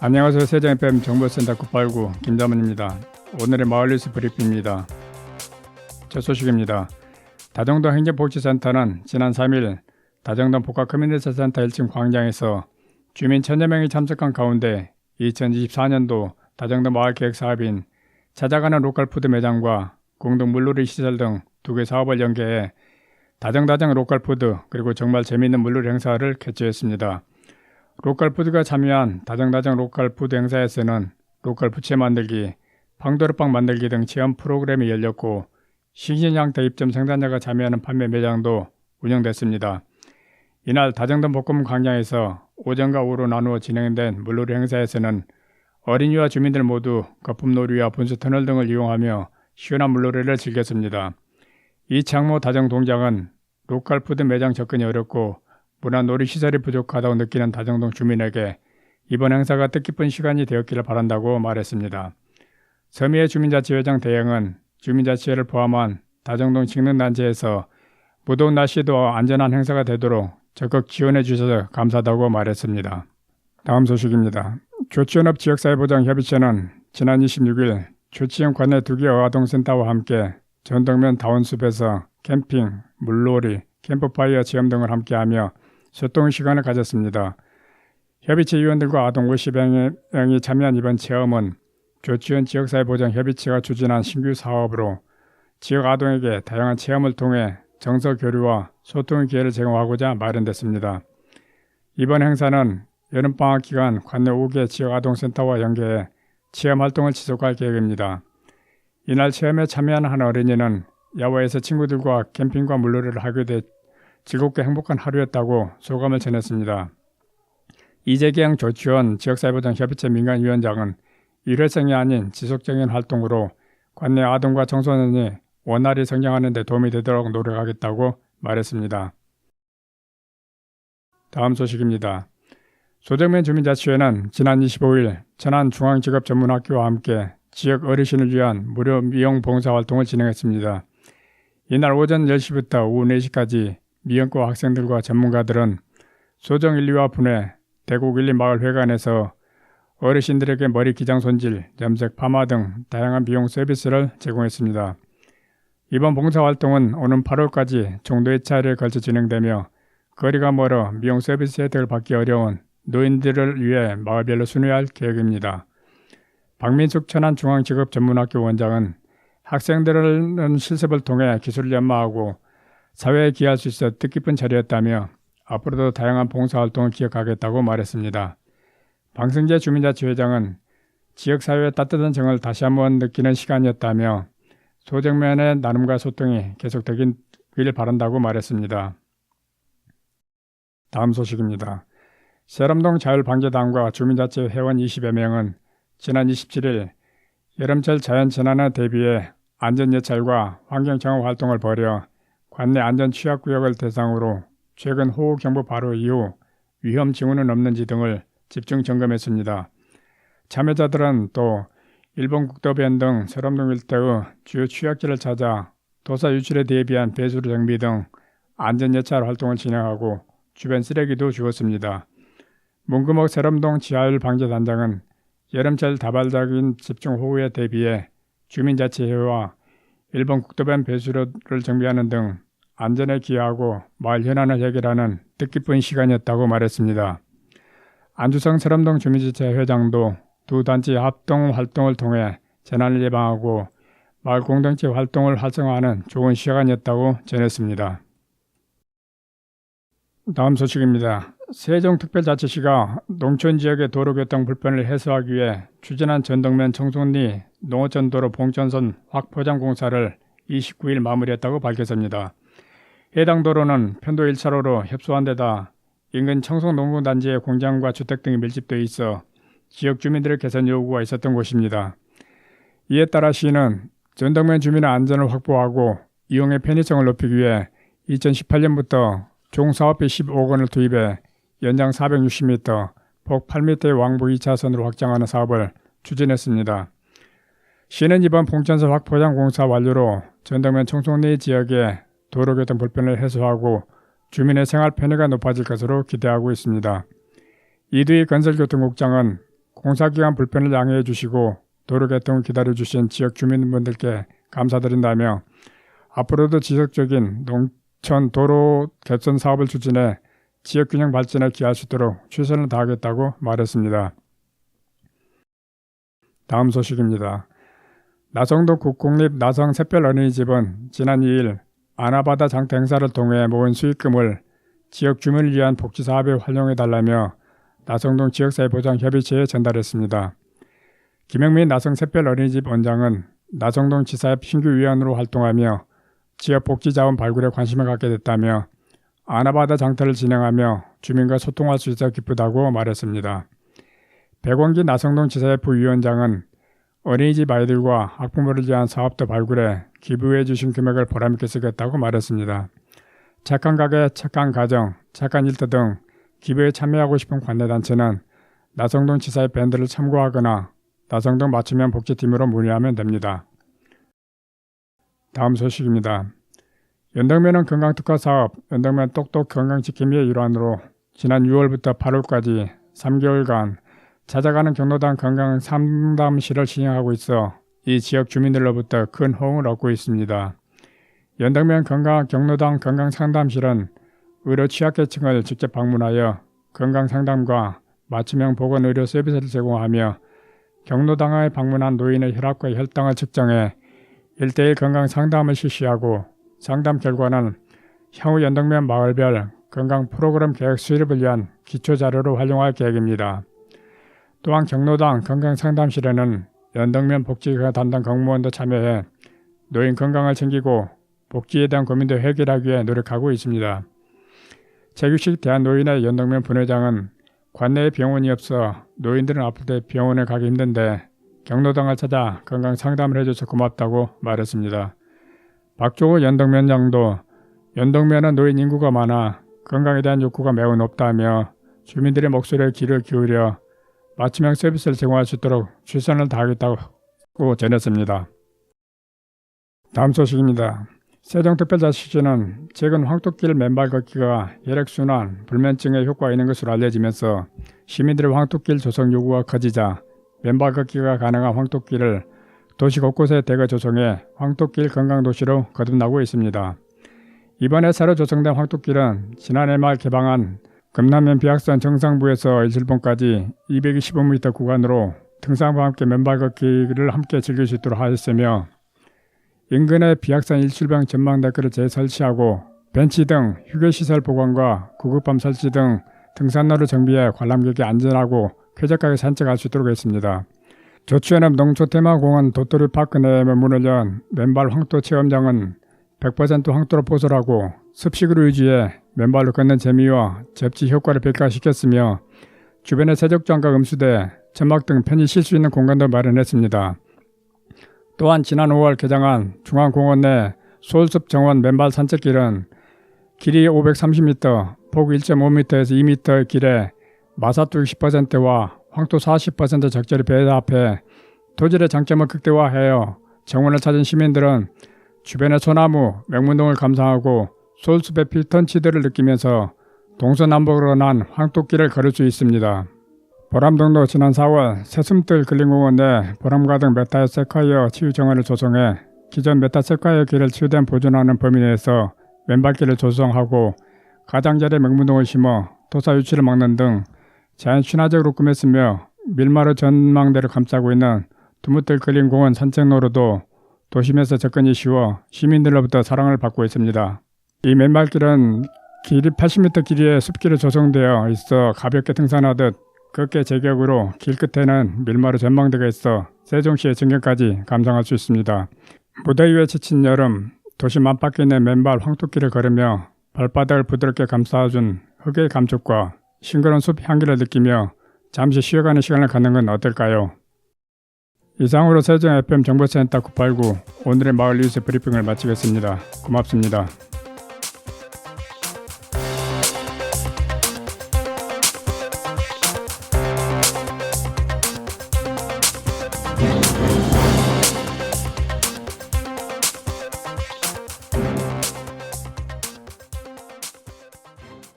안녕하세요. 세종 FM 정보센터 989 김자문입니다. 오늘의 마을뉴스 브리핑입니다. 첫 소식입니다. 다정동 행정복지센터는 지난 3일 다정동 복합커뮤니티센터 1층 광장에서 주민 1000여 명이 참석한 가운데 2024년도 다정동 마을계획 사업인 찾아가는 로컬푸드 매장과 공동 물놀이 시설 등 2개 사업을 연계해 다정다정 로컬푸드 그리고 정말 재미있는 물놀이 행사를 개최했습니다. 로컬푸드가 참여한 다정다정 로컬푸드 행사에서는 로컬 부채 만들기, 팡도르빵 만들기 등 체험 프로그램이 열렸고 싱싱향 대입점 생산자가 참여하는 판매 매장도 운영됐습니다. 이날 다정동 볶음 광장에서 오전과 오후로 나누어 진행된 물놀이 행사에서는 어린이와 주민들 모두 거품놀이와 분수 터널 등을 이용하며 시원한 물놀이를 즐겼습니다. 이창모 다정동장은 로컬푸드 매장 접근이 어렵고 문화 놀이시설이 부족하다고 느끼는 다정동 주민에게 이번 행사가 뜻깊은 시간이 되었기를 바란다고 말했습니다. 서미애 주민자치회장 대행은 주민자치회를 포함한 다정동 직능단체에서 무더운 날씨에도 안전한 행사가 되도록 적극 지원해 주셔서 감사하다고 말했습니다. 다음 소식입니다. 조치연합 지역사회보장협의체는 지난 26일 조치현 관내 2개 아동센터와 함께 전덕면 다운숲에서 캠핑, 물놀이, 캠프파이어 체험 등을 함께하며 소통 시간을 가졌습니다. 협의체 위원들과 아동 50명이 참여한 이번 체험은 조치현 지역사회보장협의체가 추진한 신규 사업으로 지역 아동에게 다양한 체험을 통해 정서 교류와 소통의 기회를 제공하고자 마련됐습니다. 이번 행사는 여름방학 기간 관내 5개 지역 아동센터와 연계해 체험 활동을 지속할 계획입니다. 이날 체험에 참여한 한 어린이는 야외에서 친구들과 캠핑과 물놀이를 하게 돼 즐겁게 행복한 하루였다고 소감을 전했습니다. 이재경 조치원 지역사회보장협의체 민간위원장은 일회성이 아닌 지속적인 활동으로 관내 아동과 청소년이 원활히 성장하는 데 도움이 되도록 노력하겠다고 말했습니다. 다음 소식입니다. 소정면 주민자치회는 지난 25일 천안중앙직업전문학교와 함께 지역 어르신을 위한 무료 미용 봉사활동을 진행했습니다. 이날 오전 10시부터 오후 4시까지 미용과 학생들과 전문가들은 소정 1, 2화 분해 대곡 1, 2마을 회관에서 어르신들에게 머리 기장 손질, 염색, 파마 등 다양한 미용 서비스를 제공했습니다. 이번 봉사활동은 오는 8월까지 총 4차례에 걸쳐 진행되며 거리가 멀어 미용 서비스 혜택을 받기 어려운 노인들을 위해 마을별로 순회할 계획입니다. 박민숙 천안중앙직업전문학교 원장은 학생들은 실습을 통해 기술을 연마하고 사회에 기여할 수 있어 뜻깊은 자리였다며 앞으로도 다양한 봉사활동을 기억하겠다고 말했습니다. 방승재 주민자치회장은 지역사회의 따뜻한 정을 다시 한번 느끼는 시간이었다며 소정면의 나눔과 소통이 계속되길 바란다고 말했습니다. 다음 소식입니다. 세람동 자율방재단과 주민자치 회원 20여 명은 지난 27일 여름철 자연재난에 대비해 안전예찰과 환경정화 활동을 벌여 관내 안전취약구역을 대상으로 최근 호우경보 발효 이후 위험 징후는 없는지 등을 집중 점검했습니다. 참여자들은 또 일본 국도변 등 세람동 일대의 주요 취약지를 찾아 도사 유출에 대비한 배수로 정비 등 안전예찰 활동을 진행하고 주변 쓰레기도 주웠습니다. 문금옥 세람동 지하율방재단장은 여름철 다발적인 집중호우에 대비해 주민자치회와 일본 국도변 배수로를 정비하는 등 안전에 기여하고 마을 현안을 해결하는 뜻깊은 시간이었다고 말했습니다. 안주성 세람동 주민자치회 회장도 두 단체 합동 활동을 통해 재난을 예방하고 마을 공동체 활동을 활성화하는 좋은 시간이었다고 전했습니다. 다음 소식입니다. 세종특별자치시가 농촌지역의 도로교통 불편을 해소하기 위해 추진한 전덕면 청송리 농어촌도로 봉천선 확포장 공사를 29일 마무리했다고 밝혔습니다. 해당 도로는 편도 1차로로 협소한 데다 인근 청송농구단지의 공장과 주택 등이 밀집되어 있어 지역 주민들의 개선 요구가 있었던 곳입니다. 이에 따라 시는 전덕면 주민의 안전을 확보하고 이용의 편의성을 높이기 위해 2018년부터 총 사업비 15억 원을 투입해 연장 460m, 폭 8m의 왕복 2차선으로 확장하는 사업을 추진했습니다. 시는 이번 봉천선 확포장 공사 완료로 전덕면 청송리 지역의 도로교통 불편을 해소하고 주민의 생활 편의가 높아질 것으로 기대하고 있습니다. 이두희 건설교통국장은 공사기간 불편을 양해해 주시고 도로 개통을 기다려 주신 지역 주민분들께 감사드린다며 앞으로도 지속적인 농촌 도로 개선 사업을 추진해 지역 균형 발전에 기여할 수 있도록 최선을 다하겠다고 말했습니다. 다음 소식입니다. 나성동 국공립 나성 샛별 어린이집은 지난 2일 아나바다 장터 행사를 통해 모은 수익금을 지역 주민을 위한 복지사업에 활용해달라며 나성동 지역사회보장협의체에 전달했습니다. 김영민 나성 샛별 어린이집 원장은 나성동 지사협 신규 위원으로 활동하며 지역 복지자원 발굴에 관심을 갖게 됐다며 아나바다 장터를 진행하며 주민과 소통할 수 있어 기쁘다고 말했습니다. 백원기 나성동 지사협 부위원장은 어린이집 아이들과 학부모를 위한 사업도 발굴해 기부해 주신 금액을 보람있게 쓰겠다고 말했습니다. 착한 가게, 착한 가정, 착한 일터 등 기부에 참여하고 싶은 관내단체는 나성동 지사의 밴드를 참고하거나 나성동 맞춤형 복지팀으로 문의하면 됩니다. 다음 소식입니다. 연덕면은 건강특화 사업 연덕면 똑똑 건강지킴이의 일환으로 지난 6월부터 8월까지 3개월간 찾아가는 경로당 건강상담실을 시행하고 있어 이 지역 주민들로부터 큰 호응을 얻고 있습니다. 연덕면 경로당 건강상담실은 의료 취약계층을 직접 방문하여 건강상담과 맞춤형 보건의료 서비스를 제공하며 경로당에 방문한 노인의 혈압과 혈당을 측정해 1:1 건강상담을 실시하고 상담 결과는 향후 연덕면 마을별 건강 프로그램 계획 수립을 위한 기초자료로 활용할 계획입니다. 또한 경로당 건강상담실에는 연덕면 복지가 담당 공무원도 참여해 노인 건강을 챙기고 복지에 대한 고민도 해결하기 위해 노력하고 있습니다. 최규식 대한노인의 연덕면 분회장은 관내에 병원이 없어 노인들은 아플 때 병원에 가기 힘든데 경로당을 찾아 건강상담을 해줘서 고맙다고 말했습니다. 박종호 연덕면장도 연덕면은 노인 인구가 많아 건강에 대한 욕구가 매우 높다며 주민들의 목소리에 귀를 기울여 맞춤형 서비스를 제공할 수 있도록 최선을 다하겠다고 전했습니다. 다음 소식입니다. 세종특별자치시는 최근 황토길 맨발 걷기가 혈액순환, 불면증에 효과가 있는 것으로 알려지면서 시민들의 황토길 조성 요구가 커지자 맨발 걷기가 가능한 황토길을 도시 곳곳에 대거 조성해 황토길 건강도시로 거듭나고 있습니다. 이번에 새로 조성된 황토길은 지난해 말 개방한 금남면 비악산 정상부에서 일출봉까지 225m 구간으로 등산과 함께 맨발 걷기를 함께 즐길 수 있도록 하였으며 인근의 비악산 일출봉 전망데크를 재설치하고 벤치 등 휴게시설 보강과 구급함 설치 등 등산로를 정비해 관람객이 안전하고 쾌적하게 산책할 수 있도록 했습니다. 조추연읍 농촌테마공원 도토리파크 내에 문을 연 맨발 황토 체험장은 100% 황토로 포설하고 습식으로 유지해 맨발로 걷는 재미와 접지 효과를 백화시켰으며 주변에 세적장과 음수대, 천막 등 편히 쉴 수 있는 공간도 마련했습니다. 또한 지난 5월 개장한 중앙공원 내 소울숲 정원 맨발 산책길은 길이 530m, 폭 1.5m에서 2m의 길에 마사토 60%와 황토 40% 적절히 배합해 토질의 장점을 극대화하여 정원을 찾은 시민들은 주변의 소나무, 맹문동을 감상하고 소울숲의 필턴치들을 느끼면서 동서남북으로 난 황토길을 걸을 수 있습니다. 보람동도 지난 4월 새숨들 근린공원 내 보람가득 메타 세콰이어 치유정원을 조성해 기존 메타 세콰이어 길을 최대한 보존하는 범위 내에서 맨발길을 조성하고 가장자리에 맹문동을 심어 토사 유치를 막는 등 자연 친화적으로 꾸몄으며 밀마루 전망대를 감싸고 있는 두무들 근린공원 산책로로도 도심에서 접근이 쉬워 시민들로부터 사랑을 받고 있습니다. 이 맨발길은 길이 80m 길이의 숲길로 조성되어 있어 가볍게 등산하듯 걷기 제격으로 길 끝에는 밀마루 전망대가 있어 세종시의 전경까지 감상할 수 있습니다. 무더위에 지친 여름, 도심 안팎에 있는 맨발 황토길을 걸으며 발바닥을 부드럽게 감싸준 흙의 감촉과 싱그러운 숲 향기를 느끼며 잠시 쉬어가는 시간을 갖는 건 어떨까요? 이상으로 세종 FM 정보센터 989 오늘의 마을 뉴스 브리핑을 마치겠습니다. 고맙습니다.